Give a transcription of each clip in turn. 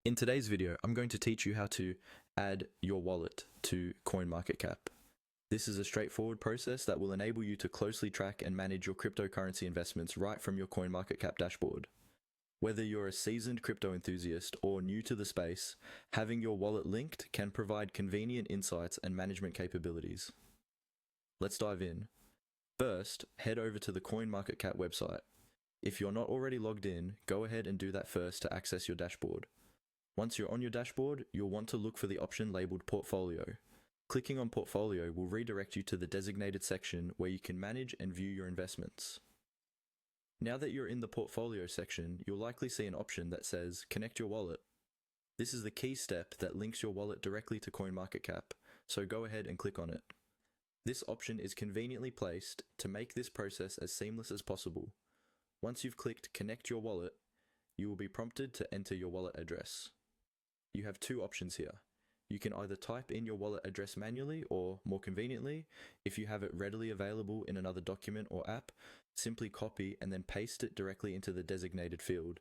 In today's video, I'm going to teach you how to add your wallet to CoinMarketCap. This is a straightforward process that will enable you to closely track and manage your cryptocurrency investments right from your CoinMarketCap dashboard. Whether you're a seasoned crypto enthusiast or new to the space, having your wallet linked can provide convenient insights and management capabilities. Let's dive in. First, head over to the CoinMarketCap website. If you're not already logged in, go ahead and do that first to access your dashboard. Once you're on your dashboard, you'll want to look for the option labeled Portfolio. Clicking on Portfolio will redirect you to the designated section where you can manage and view your investments. Now that you're in the Portfolio section, you'll likely see an option that says Connect your wallet. This is the key step that links your wallet directly to CoinMarketCap, so go ahead and click on it. This option is conveniently placed to make this process as seamless as possible. Once you've clicked Connect your wallet, you will be prompted to enter your wallet address. You have two options here. You can either type in your wallet address manually or, more conveniently, if you have it readily available in another document or app, simply copy and then paste it directly into the designated field.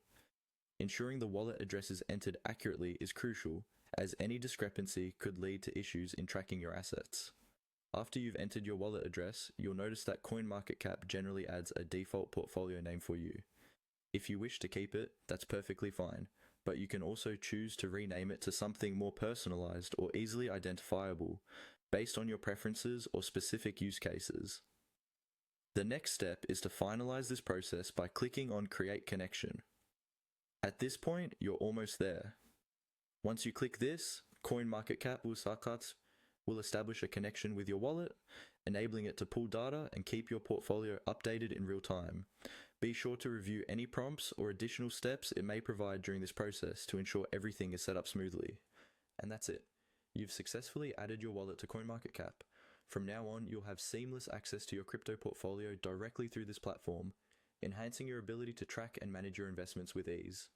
Ensuring the wallet address is entered accurately is crucial, as any discrepancy could lead to issues in tracking your assets. After you've entered your wallet address, you'll notice that CoinMarketCap generally adds a default portfolio name for you. If you wish to keep it, that's perfectly fine, but you can also choose to rename it to something more personalized or easily identifiable based on your preferences or specific use cases. The next step is to finalize this process by clicking on Create Connection. At this point, you're almost there. Once you click this, CoinMarketCap will establish a connection with your wallet, enabling it to pull data and keep your portfolio updated in real time. Be sure to review any prompts or additional steps it may provide during this process to ensure everything is set up smoothly. And that's it. You've successfully added your wallet to CoinMarketCap. From now on, you'll have seamless access to your crypto portfolio directly through this platform, enhancing your ability to track and manage your investments with ease.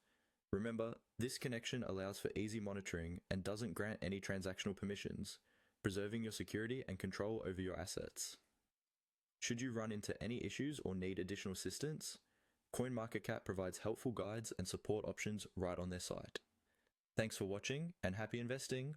Remember, this connection allows for easy monitoring and doesn't grant any transactional permissions, preserving your security and control over your assets. Should you run into any issues or need additional assistance, CoinMarketCap provides helpful guides and support options right on their site. Thanks for watching and happy investing!